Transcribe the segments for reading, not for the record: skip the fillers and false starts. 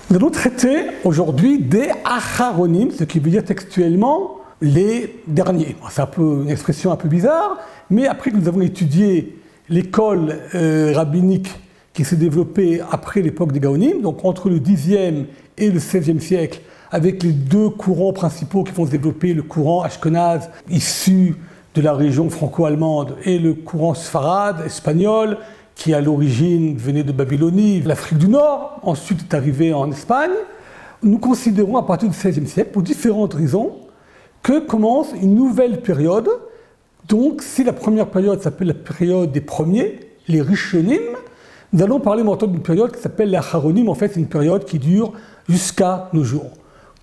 Nous allons traiter aujourd'hui des acharonim, ce qui veut dire textuellement les derniers. C'est une expression un peu bizarre, mais après que nous avons étudié l'école rabbinique qui s'est développée après l'époque des Gaonim, donc entre le Xe et le XVIe siècle, avec les deux courants principaux qui vont se développer, le courant ashkénaze issu de la région franco-allemande et le courant sfarade espagnol, qui à l'origine venait de Babylonie, l'Afrique du Nord, ensuite est arrivé en Espagne. Nous considérons à partir du XVIe siècle, pour différentes raisons, que commence une nouvelle période. Donc, si la première période s'appelle la période des premiers, les Rishonim, nous allons parler maintenant d'une période qui s'appelle les Acharonim. En fait, c'est une période qui dure jusqu'à nos jours.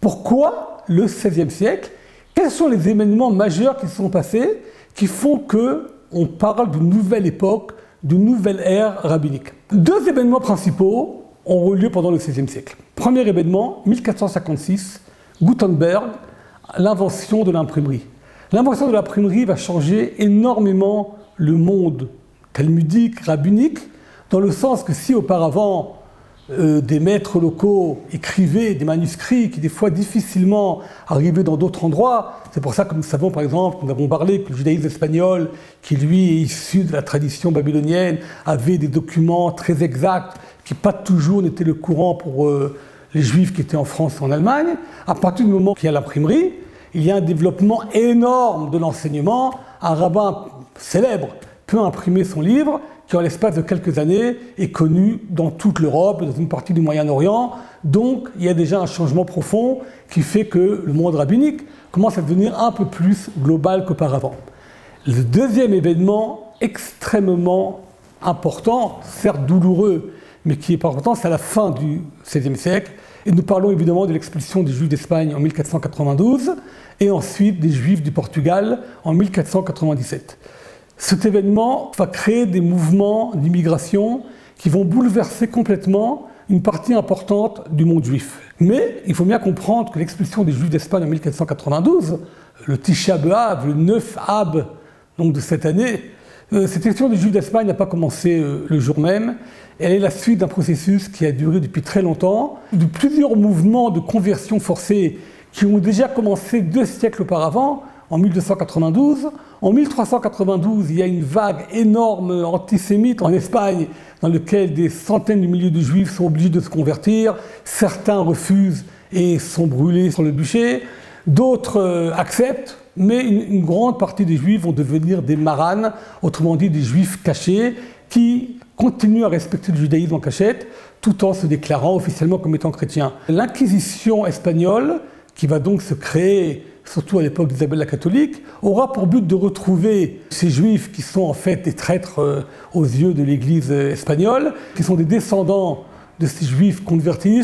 Pourquoi le XVIe siècle? Quels sont les événements majeurs qui se sont passés qui font qu'on parle d'une nouvelle époque, d'une nouvelle ère rabbinique? Deux événements principaux ont eu lieu pendant le XVIe siècle. Premier événement, 1456, Gutenberg, l'invention de l'imprimerie. L'invention de l'imprimerie va changer énormément le monde talmudique, rabbinique, dans le sens que si auparavant des maîtres locaux écrivaient des manuscrits qui des fois difficilement arrivaient dans d'autres endroits, c'est pour ça que nous savons par exemple, nous avons parlé que le judaïsme espagnol, qui lui est issu de la tradition babylonienne, avait des documents très exacts qui pas toujours n'étaient le courant pour les juifs qui étaient en France et en Allemagne. À partir du moment qu'il y a l'imprimerie, il y a un développement énorme de l'enseignement. Un rabbin célèbre peut imprimer son livre qui, en l'espace de quelques années, est connu dans toute l'Europe, dans une partie du Moyen-Orient. Donc, il y a déjà un changement profond qui fait que le monde rabbinique commence à devenir un peu plus global qu'auparavant. Le deuxième événement extrêmement important, certes douloureux, mais qui est important, c'est à la fin du XVIe siècle. Et nous parlons évidemment de l'expulsion des Juifs d'Espagne en 1492 et ensuite des Juifs du Portugal en 1497. Cet événement va créer des mouvements d'immigration qui vont bouleverser complètement une partie importante du monde juif. Mais il faut bien comprendre que l'expulsion des Juifs d'Espagne en 1492, le Tisha B'Av, le 9 Ab donc de cette année, cette expulsion des Juifs d'Espagne n'a pas commencé le jour même. Elle est la suite d'un processus qui a duré depuis très longtemps, de plusieurs mouvements de conversion forcée qui ont déjà commencé 2 siècles auparavant, en 1292. En 1392, il y a une vague énorme antisémite en Espagne, dans laquelle des centaines de milliers de juifs sont obligés de se convertir. Certains refusent et sont brûlés sur le bûcher. D'autres acceptent, mais une grande partie des juifs vont devenir des maranes, autrement dit des juifs cachés, qui continuent à respecter le judaïsme en cachette, tout en se déclarant officiellement comme étant chrétiens. L'Inquisition espagnole, qui va donc se créer surtout à l'époque d'Isabelle la catholique, aura pour but de retrouver ces juifs qui sont en fait des traîtres aux yeux de l'Église espagnole, qui sont des descendants de ces juifs convertis,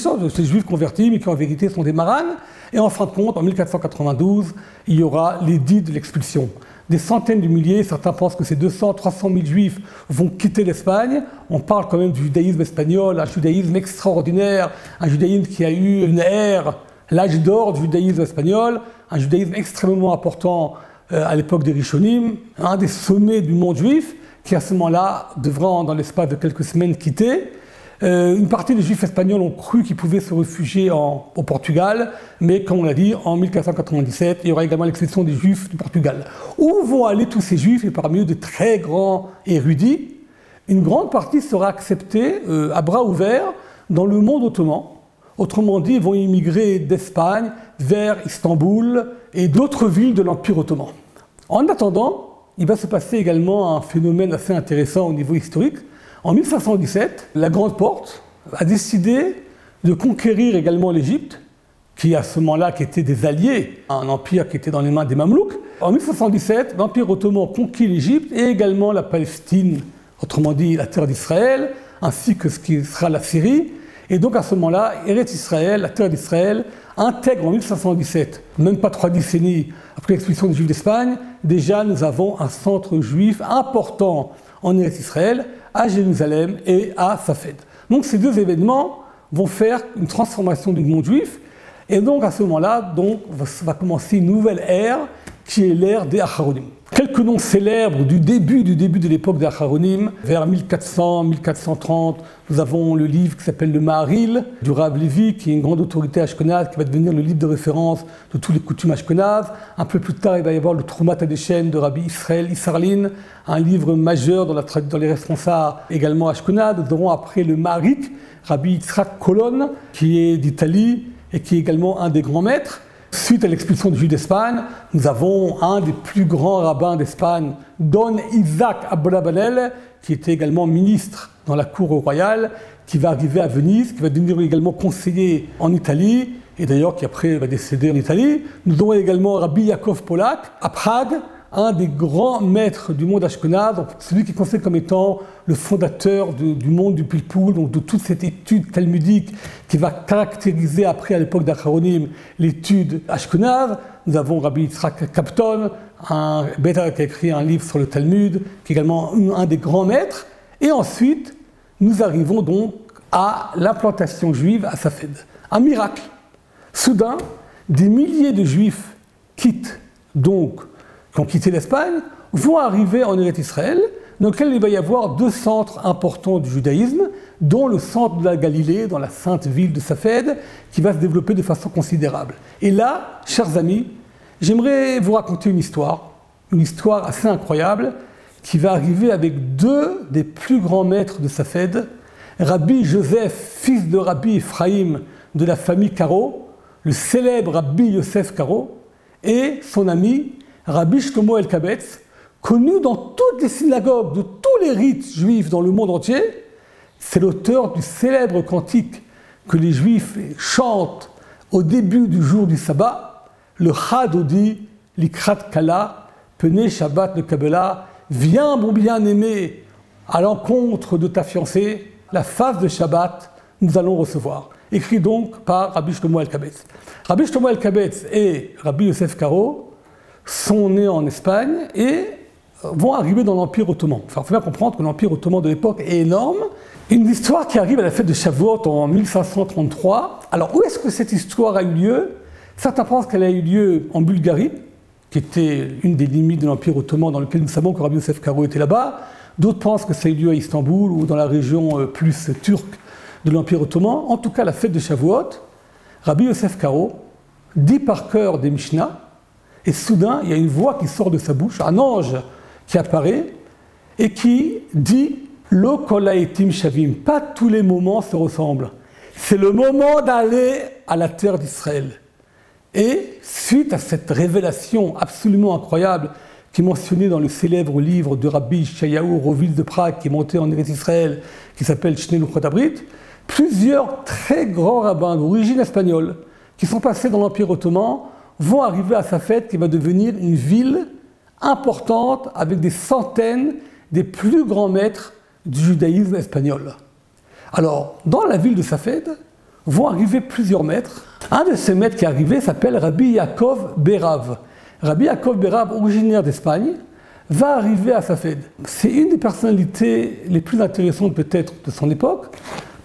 mais qui en vérité sont des maranes. Et en fin de compte, en 1492, il y aura l'édit de l'expulsion. Des centaines de milliers, certains pensent que c'est 200, 300 000 juifs vont quitter l'Espagne. On parle quand même du judaïsme espagnol, un judaïsme extraordinaire, un judaïsme qui a eu une ère, l'âge d'or du judaïsme espagnol, un judaïsme extrêmement important à l'époque des Rishonim, un des sommets du monde juif, qui à ce moment-là devra, dans l'espace de quelques semaines, quitter. Une partie des juifs espagnols ont cru qu'ils pouvaient se réfugier au Portugal, mais comme on l'a dit, en 1497, il y aura également l'expulsion des juifs du Portugal. Où vont aller tous ces juifs, et parmi eux de très grands érudits? Une grande partie sera acceptée à bras ouverts dans le monde ottoman. Autrement dit, ils vont immigrer d'Espagne vers Istanbul et d'autres villes de l'Empire ottoman. En attendant, il va se passer également un phénomène assez intéressant au niveau historique. En 1517, la Grande Porte a décidé de conquérir également l'Égypte, qui à ce moment-là qui était des alliés, un empire qui était dans les mains des Mamelouks. En 1517, l'Empire ottoman conquit l'Égypte et également la Palestine, autrement dit la terre d'Israël, ainsi que ce qui sera la Syrie. Et donc à ce moment-là, Eretz Israël, la terre d'Israël, intègre en 1517, même pas 3 décennies après l'expulsion des Juifs d'Espagne, déjà nous avons un centre juif important en Eretz Israël, à Jérusalem et à Safed. Donc ces deux événements vont faire une transformation du monde juif, et donc à ce moment-là, va commencer une nouvelle ère qui est l'ère des Acharonim. Quelques noms célèbres du début de l'époque des Acharonim, vers 1400-1430, nous avons le livre qui s'appelle le Maharil du Rav Levi, qui est une grande autorité ashkénaze, qui va devenir le livre de référence de tous les coutumes ashkénazes. Un peu plus tard, il va y avoir le Troumat Hadeshen de Rabbi Israël Issarlin, un livre majeur dans les responsables également ashkénazes. Nous aurons après le Maharik, Rabbi Yitzhak Kolon, qui est d'Italie et qui est également un des grands maîtres. Suite à l'expulsion des Juifs d'Espagne, nous avons un des plus grands rabbins d'Espagne, Don Isaac Abravanel, qui était également ministre dans la cour royale, qui va arriver à Venise, qui va devenir également conseiller en Italie, et d'ailleurs qui après va décéder en Italie. Nous avons également Rabbi Yaakov Polak à Prague, un des grands maîtres du monde ashkénaze, celui qui est considéré comme étant le fondateur du monde du Pilpoul, donc de toute cette étude talmudique qui va caractériser après, à l'époque d'Acharonim, l'étude ashkénaze. Nous avons Rabbi Yitzhak Kapton, un bêta qui a écrit un livre sur le Talmud, qui est également un des grands maîtres. Et ensuite, nous arrivons donc à l'implantation juive à Safed. Un miracle. Soudain, des milliers de juifs quittent donc qui ont quitté l'Espagne, vont arriver en Eretz Israël, dans lequel il va y avoir deux centres importants du judaïsme, dont le centre de la Galilée, dans la sainte ville de Safed, qui va se développer de façon considérable. Et là, chers amis, j'aimerais vous raconter une histoire assez incroyable, qui va arriver avec deux des plus grands maîtres de Safed, Rabbi Joseph, fils de Rabbi Ephraim de la famille Caro, le célèbre Rabbi Yosef Caro, et son ami Rabbi Shlomo Elkabetz, connu dans toutes les synagogues de tous les rites juifs dans le monde entier. C'est l'auteur du célèbre cantique que les juifs chantent au début du jour du sabbat, le Chadodi, l'Ikrat Kala, Pene Shabbat le Kabbalah, viens mon bien-aimé à l'encontre de ta fiancée, la face de Shabbat, nous allons recevoir. Écrit donc par Rabbi Shlomo Elkabetz. Rabbi Shlomo Elkabetz et Rabbi Yosef Karo sont nés en Espagne et vont arriver dans l'Empire ottoman. Enfin, il faut bien comprendre que l'Empire ottoman de l'époque est énorme. Une histoire qui arrive à la fête de Shavuot en 1533. Alors, où est-ce que cette histoire a eu lieu? Certains pensent qu'elle a eu lieu en Bulgarie, qui était une des limites de l'Empire ottoman dans lequel nous savons que Rabbi Yosef Karo était là-bas. D'autres pensent que ça a eu lieu à Istanbul ou dans la région plus turque de l'Empire ottoman. En tout cas, la fête de Shavuot, Rabbi Yosef Karo dit par cœur des Mishnah. Et soudain, il y a une voix qui sort de sa bouche, un ange qui apparaît et qui dit « Lo kol ha'etim shavim » pas tous les moments se ressemblent. C'est le moment d'aller à la terre d'Israël. Et suite à cette révélation absolument incroyable qui est mentionnée dans le célèbre livre de Rabbi Yeshayahu Rovitz de Prague, qui est monté en Eretz Israël, qui s'appelle Shnei Luchot Abrit, plusieurs très grands rabbins d'origine espagnole qui sont passés dans l'Empire ottoman vont arriver à Safed, qui va devenir une ville importante avec des centaines des plus grands maîtres du judaïsme espagnol. Alors, dans la ville de Safed, vont arriver plusieurs maîtres. Un de ces maîtres qui est arrivé s'appelle Rabbi Yaakov Berav. Rabbi Yaakov Berav, originaire d'Espagne, va arriver à Safed. C'est une des personnalités les plus intéressantes peut-être de son époque,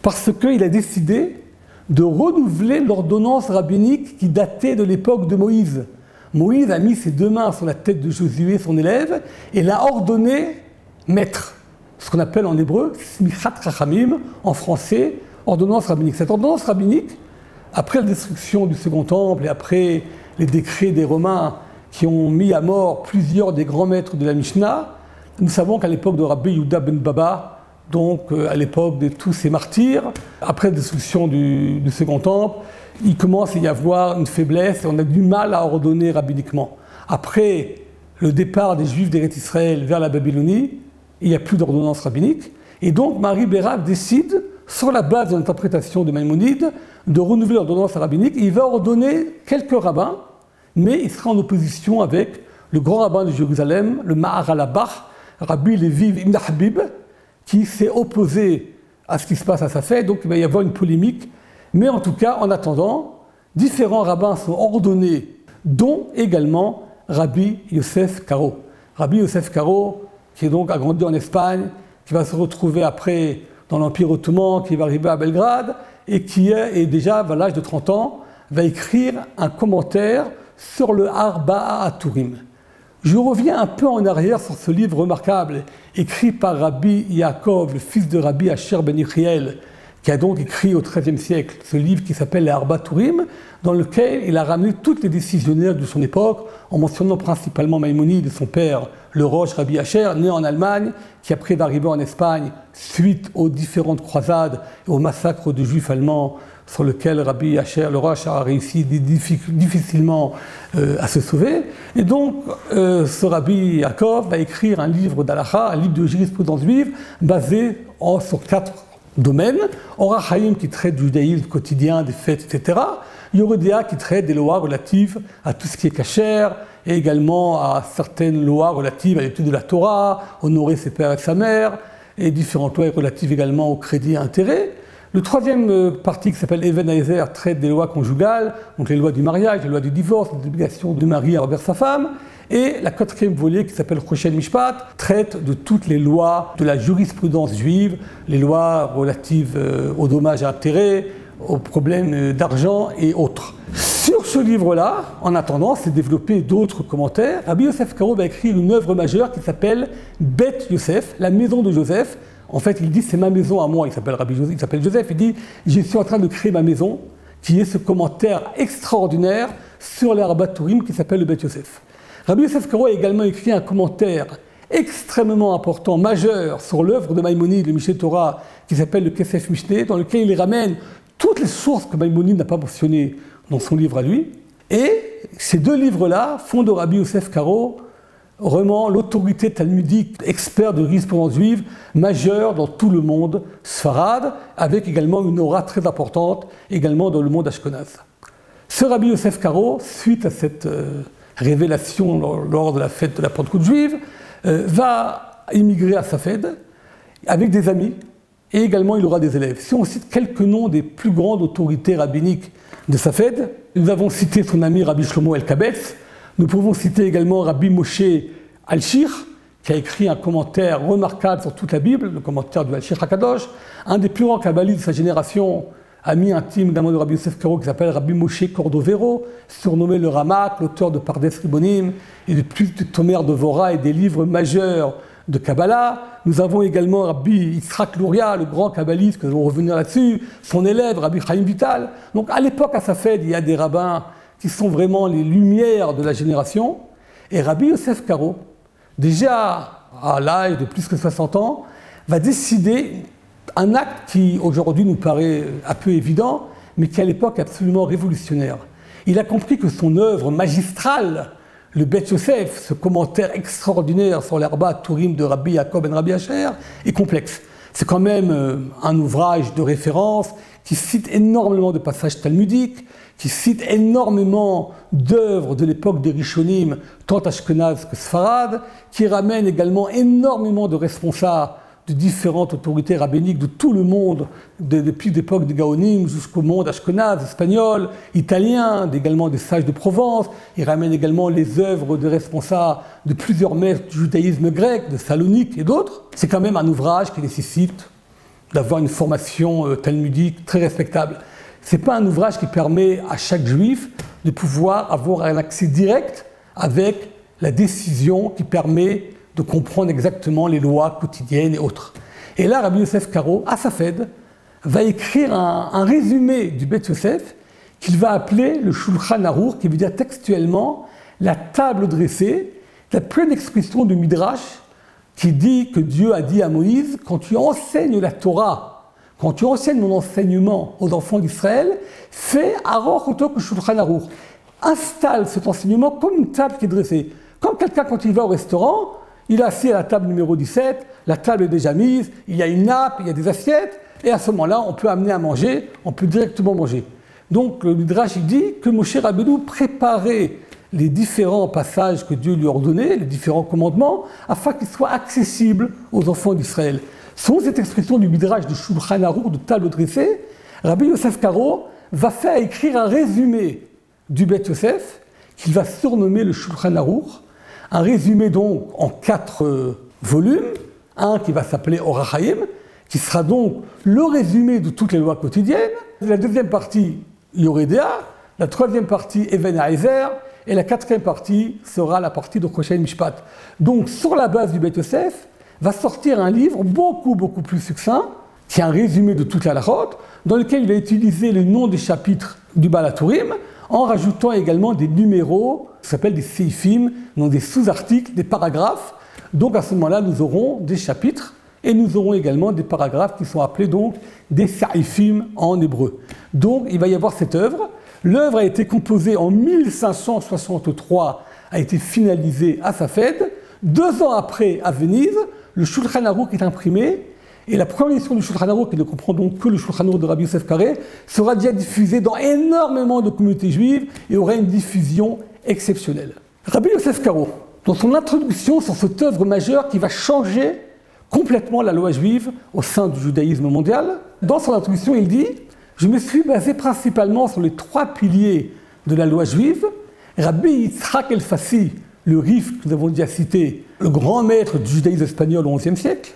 parce qu'il a décidé de renouveler l'ordonnance rabbinique qui datait de l'époque de Moïse. Moïse a mis ses deux mains sur la tête de Josué, son élève, et l'a ordonné maître. Ce qu'on appelle en hébreu Smichat Rachamim, en français, ordonnance rabbinique. Cette ordonnance rabbinique, après la destruction du Second Temple et après les décrets des Romains qui ont mis à mort plusieurs des grands maîtres de la Mishnah, nous savons qu'à l'époque de Rabbi Yehuda ben Baba, donc à l'époque de tous ces martyrs, après la destruction du Second Temple, il commence à y avoir une faiblesse et on a du mal à ordonner rabbiniquement. Après le départ des Juifs d'Eretz Israël vers la Babylonie, il n'y a plus d'ordonnance rabbinique. Et donc Marie Berav décide, sur la base de l'interprétation de Maïmonide, de renouveler l'ordonnance rabbinique. Il va ordonner quelques rabbins, mais il sera en opposition avec le grand rabbin de Jérusalem, le Maharal Abach, Rabbi Levi Ibn Habib, qui s'est opposé à ce qui se passe à Safed, donc il va y avoir une polémique. Mais en tout cas, en attendant, différents rabbins sont ordonnés, dont également Rabbi Yosef Karo. Rabbi Yosef Karo, qui est donc a grandi en Espagne, qui va se retrouver après dans l'Empire ottoman, qui va arriver à Belgrade, et qui est déjà, à l'âge de 30 ans, va écrire un commentaire sur le Arba'a Aturim. Je reviens un peu en arrière sur ce livre remarquable, écrit par Rabbi Yaakov, le fils de Rabbi Asher ben Yechiel, qui a donc écrit au XIIIe siècle ce livre qui s'appelle les Arba Turim, dans lequel il a ramené toutes les décisionnaires de son époque, en mentionnant principalement Maïmonide et son père, le Roche Rabbi Asher, né en Allemagne, qui après va arriver en Espagne suite aux différentes croisades et au massacre de juifs allemands sur lequel Rabbi Asher, le Roche, a réussi difficilement à se sauver. Et donc, ce Rabbi Yaakov va écrire un livre d'Halakha, un livre de jurisprudence juive, basé sur 4 domaines. Orach Chaim qui traite du judaïsme quotidien, des fêtes, etc. Yoredea qui traite des lois relatives à tout ce qui est kasher, et également à certaines lois relatives à l'étude de la Torah, honorer ses pères et sa mère, et différentes lois relatives également au crédit et intérêt. Le troisième partie qui s'appelle Even Haezer traite des lois conjugales, donc les lois du mariage, les lois du divorce, les obligations du mari envers sa femme. Et la quatrième volet qui s'appelle Choshen Mishpat traite de toutes les lois de la jurisprudence juive, les lois relatives aux dommages et intérêts, aux problèmes d'argent et autres. Sur ce livre-là, en attendant, s'est développé d'autres commentaires. Rabbi Yosef Karo va écrire une œuvre majeure qui s'appelle Bet Yosef, la maison de Joseph. En fait, il dit c'est ma maison à moi. Il s'appelle Joseph. Il dit je suis en train de créer ma maison, qui est ce commentaire extraordinaire sur les Arba Turim qui s'appelle le Bet Yosef. Rabbi Yosef Karo a également écrit un commentaire extrêmement important, majeur, sur l'œuvre de Maïmonide, le Mishneh Torah, qui s'appelle le Kesef Mishneh, dans lequel il ramène toutes les sources que Maïmonide n'a pas mentionnées dans son livre à lui. Et ces deux livres-là font de Rabbi Yosef Karo vraiment l'autorité talmudique, expert de jurisprudence juive, majeure dans tout le monde sfarade, avec également une aura très importante, également dans le monde ashkenaz. Ce Rabbi Yosef Karo, suite à cette révélation lors de la fête de la Pentecôte juive, va émigrer à Safed avec des amis, et également il aura des élèves. Si on cite quelques noms des plus grandes autorités rabbiniques de Safed, nous avons cité son ami Rabbi Shlomo El-Kabetz, nous pouvons citer également Rabbi Moshe Al-Shir, qui a écrit un commentaire remarquable sur toute la Bible, le commentaire du Al-Shir HaKadosh, un des plus grands kabbalistes de sa génération, ami intime d'un de Rabbi Yosef Karo qui s'appelle Rabbi Moshe Cordovero, surnommé le Ramak, l'auteur de Pardes Ribonim et de plus de Tomer de Vora et des livres majeurs de Kabbalah. Nous avons également Rabbi Yitzhak Luria, le grand kabbaliste, que nous allons revenir là-dessus, son élève, Rabbi Chaim Vital. Donc à l'époque à Safed, il y a des rabbins qui sont vraiment les lumières de la génération. Et Rabbi Yosef Karo, déjà à l'âge de plus que 60 ans, va décider un acte qui aujourd'hui nous paraît un peu évident, mais qui à l'époque est absolument révolutionnaire. Il a compris que son œuvre magistrale, le Bet Yosef, ce commentaire extraordinaire sur l'Arba Turim de Rabbi Yaakov ben Rabbi Asher, est complexe. C'est quand même un ouvrage de référence qui cite énormément de passages talmudiques, qui cite énormément d'œuvres de l'époque des Rishonim, tant ashkenaz que sfarad, qui ramène également énormément de responsables de différentes autorités rabbiniques de tout le monde, depuis l'époque des Gaonim jusqu'au monde ashkenaz, espagnol, italien, également des sages de Provence. Il ramène également les œuvres de responsables de plusieurs maîtres du judaïsme grec, de Salonique et d'autres. C'est quand même un ouvrage qui nécessite d'avoir une formation talmudique très respectable. Ce n'est pas un ouvrage qui permet à chaque juif de pouvoir avoir un accès direct avec la décision qui permet de comprendre exactement les lois quotidiennes et autres. Et là, Rabbi Yosef Karo, à Safed, va écrire un résumé du Bet Yosef qu'il va appeler le Shulchan Arour, qui veut dire textuellement la table dressée, la pleine expression du Midrash qui dit que Dieu a dit à Moïse, quand tu enseignes la Torah, quand tu enseignes mon enseignement aux enfants d'Israël, fais Arour autant que Shulchan Arour. Installe cet enseignement comme une table qui est dressée. Comme quelqu'un quand il va au restaurant, il est assis à la table numéro 17, la table est déjà mise, il y a une nappe, il y a des assiettes, et à ce moment-là, on peut amener à manger, on peut directement manger. Donc le Midrash il dit que Moshe Rabbeinu préparait les différents passages que Dieu lui ordonnait, les différents commandements, afin qu'ils soient accessibles aux enfants d'Israël. Selon cette expression du Midrash de Shulchan Arour, de table dressée, Rabbi Yosef Karo va faire écrire un résumé du Bet Yosef, qu'il va surnommer le Shulchan Arour, un résumé donc en 4 volumes, un qui va s'appeler Orach Chaim, qui sera donc le résumé de toutes les lois quotidiennes. La deuxième partie, Yoredea, la troisième partie, Even Haezer, et la quatrième partie sera la partie de Choshen Mishpat. Donc, sur la base du Beit Yosef, va sortir un livre beaucoup plus succinct, qui est un résumé de toute la halachot, dans lequel il va utiliser le nom des chapitres du Baal HaTurim, en rajoutant également des numéros, qui s'appellent des seifim, donc des sous-articles, des paragraphes. Donc à ce moment-là, nous aurons des chapitres, et nous aurons également des paragraphes qui sont appelés donc des seifim en hébreu. Donc il va y avoir cette œuvre. L'œuvre a été composée en 1563, a été finalisée à Safed. 2 ans après, à Venise, le Shulchan Aruch est imprimé, et la première édition du Shulchan Aruch, qui ne comprend donc que le Shulchan Aruch de Rabbi Yosef Karo, sera déjà diffusée dans énormément de communautés juives et aura une diffusion exceptionnelle. Rabbi Yosef Karo, dans son introduction sur cette œuvre majeure qui va changer complètement la loi juive au sein du judaïsme mondial, dans son introduction, il dit « Je me suis basé principalement sur les 3 piliers de la loi juive, Rabbi Yitzhak El-Fassi, le Rif que nous avons déjà cité, le grand maître du judaïsme espagnol au XIe siècle.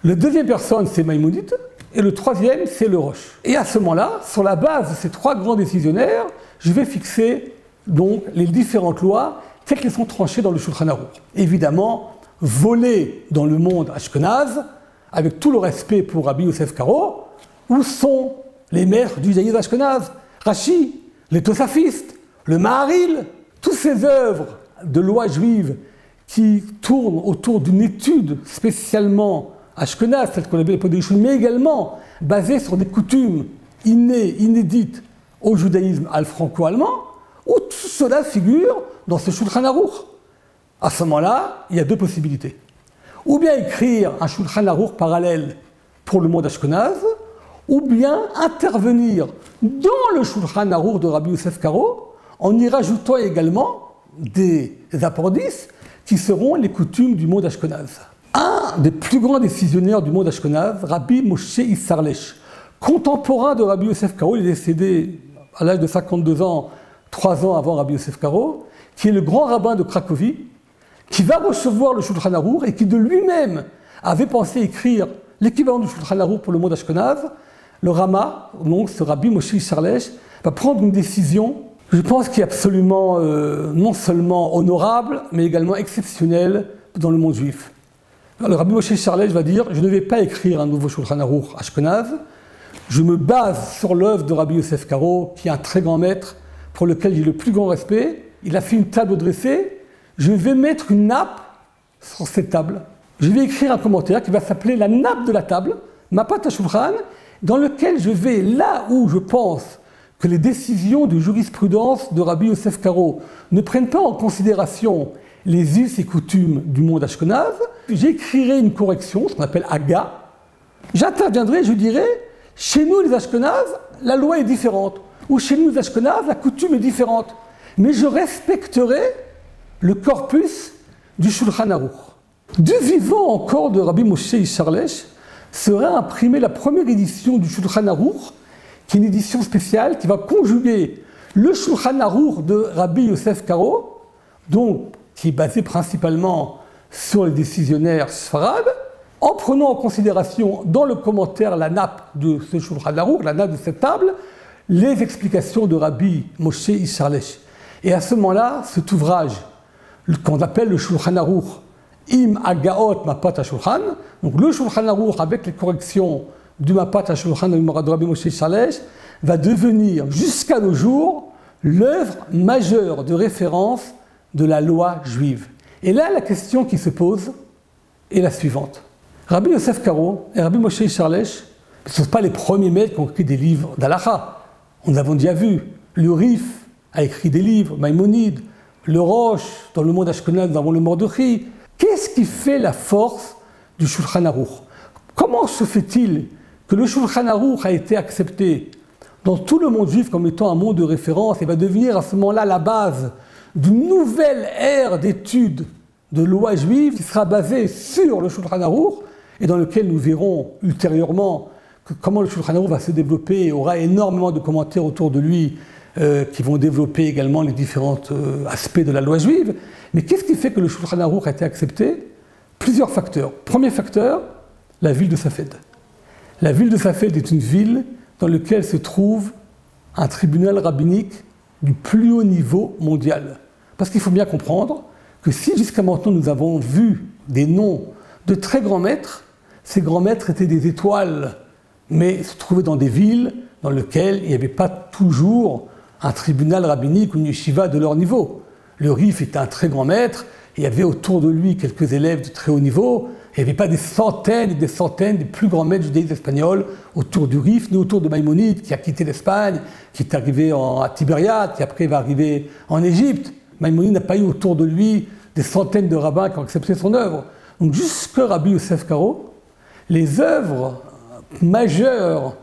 La deuxième personne, c'est Maïmonide, et le troisième, c'est le Roche. Et à ce moment-là, sur la base de ces 3 grands décisionnaires, je vais fixer donc les différentes lois telles qu'elles sont tranchées dans le Shulchan Aruch. Évidemment, volées dans le monde ashkenaz, avec tout le respect pour Rabbi Yosef Karo, où sont les maîtres du judaïsme ashkenaz, Rashi, les Tosafistes, le Maharil, toutes ces œuvres de loi juive qui tournent autour d'une étude spécialement ashkenaz, telle qu'on appelle les Podéishun, mais également basée sur des coutumes innées, inédites au judaïsme franco-allemand, où tout cela figure dans ce Shulchan Aruch. À ce moment-là, il y a 2 possibilités. Ou bien écrire un Shulchan Aruch parallèle pour le monde ashkenaz, ou bien intervenir dans le Shulchan Aruch de Rabbi Yosef Karo en y rajoutant également des appendices qui seront les coutumes du monde ashkenaz. Un des plus grands décisionnaires du monde ashkenaz, Rabbi Moshe Issarlech, contemporain de Rabbi Yosef Karo, il est décédé à l'âge de 52 ans, 3 ans avant Rabbi Yosef Karo, qui est le grand rabbin de Cracovie, qui va recevoir le Shulchan Aruch et qui de lui-même avait pensé écrire l'équivalent du Shulchan Aruch pour le monde ashkenaz. Le Rama, donc ce Rabbi Moshe Issarlech, va prendre une décision, je pense, qui est absolument non seulement honorable, mais également exceptionnelle dans le monde juif. Le Rabbi Moshe Issarlech va dire « Je ne vais pas écrire un nouveau Shulchan Aruch ashkenaz, je me base sur l'œuvre de Rabbi Yosef Karo, qui est un très grand maître, pour lequel j'ai le plus grand respect. Il a fait une table dressée, je vais mettre une nappe sur cette table. Je vais écrire un commentaire qui va s'appeler la nappe de la table, Mapat HaShulchan, dans lequel je vais, là où je pense que les décisions de jurisprudence de Rabbi Yosef Karo ne prennent pas en considération les us et coutumes du monde ashkenaz, j'écrirai une correction, ce qu'on appelle Haga. J'interviendrai, je dirai, chez nous les ashkenaz, la loi est différente, ou chez nous les ashkenaz, la coutume est différente, mais je respecterai le corpus du Shulchan Aruch. Du vivant encore de Rabbi Moshe Issarlech sera imprimée la première édition du Shulchan Aruch, qui est une édition spéciale qui va conjuguer le Shulchan Aruch de Rabbi Yosef Karo, donc qui est basé principalement sur les décisionnaires Sfarad, en prenant en considération dans le commentaire la nappe de ce Shulchan Aruch, la nappe de cette table, les explications de Rabbi Moshe Issarlech. Et à ce moment-là, cet ouvrage, qu'on appelle le Shulchan Aruch, Im Agaot Mapat HaShulchan, donc le Shulchan Aruch avec les corrections du Mapat HaShulchan de Rabbi Moshe Issarlech, va devenir jusqu'à nos jours l'œuvre majeure de référence de la loi juive. Et là, la question qui se pose est la suivante. Rabbi Yosef Karo et Rabbi Moshe Issarlech ne sont pas les premiers maîtres qui ont écrit des livres d'Halakha. On l'avons déjà vu. Le Rif a écrit des livres, Maïmonide, le Roche, dans le monde ashkenaz, nous avons le Mordechai. Qu'est-ce qui fait la force du Shulchan Aruch? Comment se fait-il que le Shulchan Aruch a été accepté dans tout le monde juif comme étant un monde de référence et va devenir à ce moment-là la base d'une nouvelle ère d'études de loi juive qui sera basée sur le Shulchan Aruch et dans lequel nous verrons ultérieurement comment le Shulchan Aruch va se développer et aura énormément de commentaires autour de lui qui vont développer également les différents aspects de la loi juive. Mais qu'est-ce qui fait que le Shulchan Aruch a été accepté? Plusieurs facteurs. Premier facteur, la ville de Safed. La ville de Safed est une ville dans laquelle se trouve un tribunal rabbinique du plus haut niveau mondial. Parce qu'il faut bien comprendre que si jusqu'à maintenant nous avons vu des noms de très grands maîtres, ces grands maîtres étaient des étoiles, mais se trouvaient dans des villes dans lesquelles il n'y avait pas toujours un tribunal rabbinique ou une yeshiva de leur niveau. Le Rif était un très grand maître, il y avait autour de lui quelques élèves de très haut niveau, il n'y avait pas des centaines et des centaines des plus grands maîtres judaïstes espagnols autour du Rif, ni autour de Maïmonide, qui a quitté l'Espagne, qui est arrivé à Tibériade, qui après va arriver en Égypte. Maïmonide n'a pas eu autour de lui des centaines de rabbins qui ont accepté son œuvre. Donc jusque Rabbi Yosef Karo, les œuvres majeures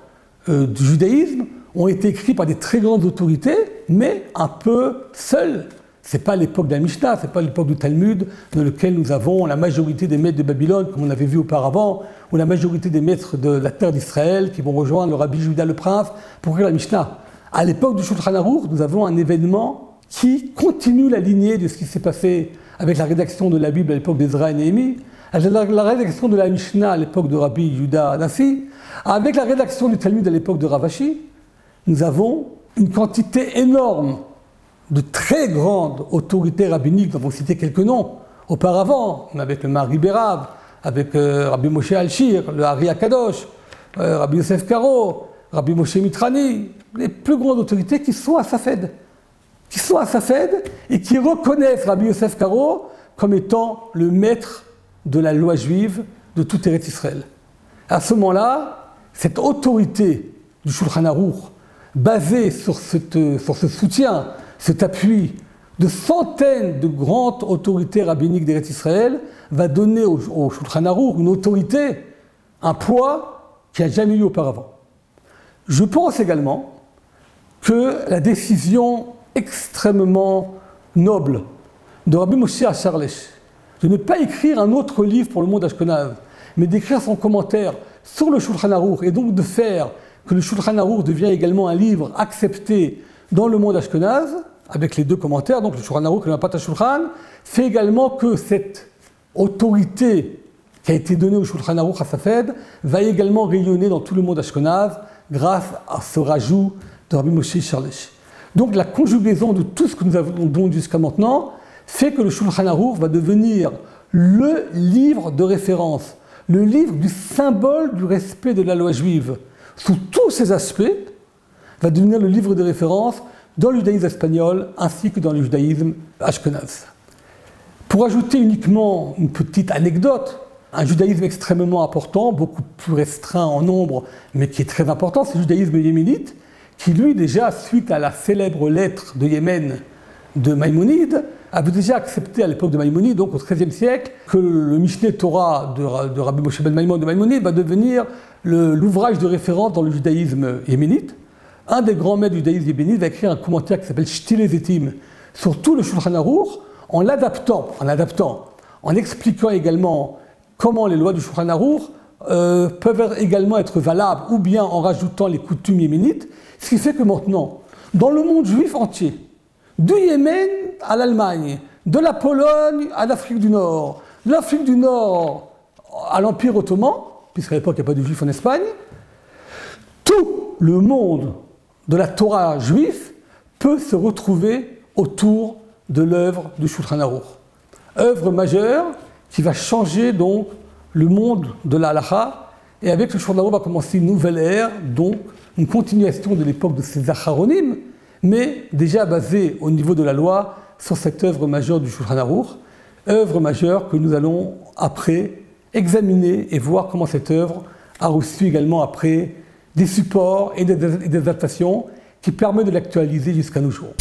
du judaïsme ont été écrites par des très grandes autorités, mais un peu seules. Ce n'est pas l'époque de la Mishnah, ce n'est pas l'époque du Talmud, dans lequel nous avons la majorité des maîtres de Babylone, comme on avait vu auparavant, ou la majorité des maîtres de la terre d'Israël qui vont rejoindre le Rabbi Juda le Prince pour écrire la Mishnah. À l'époque du Shulchan Aruch, nous avons un événement qui continue la lignée de ce qui s'est passé avec la rédaction de la Bible à l'époque d'Ezra et Néhémie, avec la rédaction de la Mishnah à l'époque de Rabbi Juda Nassi, avec la rédaction du Talmud à l'époque de Rav Ashi. Nous avons une quantité énorme de très grandes autorités rabbiniques, nous avons cité quelques noms auparavant, avec le Mari Bérav, avec Rabbi Moshe Alshir, le Hari Akadosh, Rabbi Yosef Karo, Rabbi Moshe Mitrani, les plus grandes autorités qui sont à Safed, et qui reconnaissent Rabbi Yosef Karo comme étant le maître de la loi juive de tout Eretz Israël. À ce moment-là, cette autorité du Shulchan Aruch, basée sur ce soutien, cet appui de centaines de grandes autorités rabbiniques d'Eretz Israël, va donner au Shulchan Aruch une autorité, un poids qu'il n'y a jamais eu auparavant. Je pense également que la décision extrêmement noble de Rabbi Moshe Acharlesh de ne pas écrire un autre livre pour le monde ashkenaz, mais d'écrire son commentaire sur le Shulchan Aruch et donc de faire que le Shulchan Aruch devient également un livre accepté dans le monde ashkenaz, avec les deux commentaires, donc le Shulchan Aruch et le Mapat HaShulchan, fait également que cette autorité qui a été donnée au Shulchan Aruch à Safed va également rayonner dans tout le monde ashkenaz grâce à ce rajout de Rabbi Moshe Acharlesh. Donc la conjugaison de tout ce que nous avons dit jusqu'à maintenant fait que le Shulchan Aruch va devenir le livre de référence, le livre du symbole du respect de la loi juive, sous tous ses aspects, va devenir le livre de référence dans le judaïsme espagnol ainsi que dans le judaïsme ashkenaz. Pour ajouter uniquement une petite anecdote, un judaïsme extrêmement important, beaucoup plus restreint en nombre, mais qui est très important, c'est le judaïsme yéménite, qui lui déjà, suite à la célèbre lettre de Yémen de Maïmonide, avait déjà accepté à l'époque de Maïmonide, donc au XIIIe siècle, que le Mishneh Torah de Rabbi Moshe ben Maïmon de Maïmonide va devenir l'ouvrage de référence dans le judaïsme yéménite. Un des grands maîtres du judaïsme yéménite va écrire un commentaire qui s'appelle Shtil Ezetim sur tout le Shulchan Aruch, en expliquant également comment les lois du Shulchan Aruch peuvent également être valables, ou bien en rajoutant les coutumes yéménites, ce qui fait que maintenant, dans le monde juif entier, du Yémen à l'Allemagne, de la Pologne à l'Afrique du Nord, de l'Afrique du Nord à l'Empire ottoman, puisqu'à l'époque il n'y a pas de juifs en Espagne, tout le monde de la Torah juif peut se retrouver autour de l'œuvre du Shulchan Aruch. Œuvre majeure qui va changer donc le monde de la halakha, et avec le Shulchan Aruch va commencer une nouvelle ère, donc une continuation de l'époque de ces acharonim, mais déjà basée au niveau de la loi sur cette œuvre majeure du Shulchan Aruch, œuvre majeure que nous allons après examiner et voir comment cette œuvre a reçu également après des supports et des adaptations qui permettent de l'actualiser jusqu'à nos jours.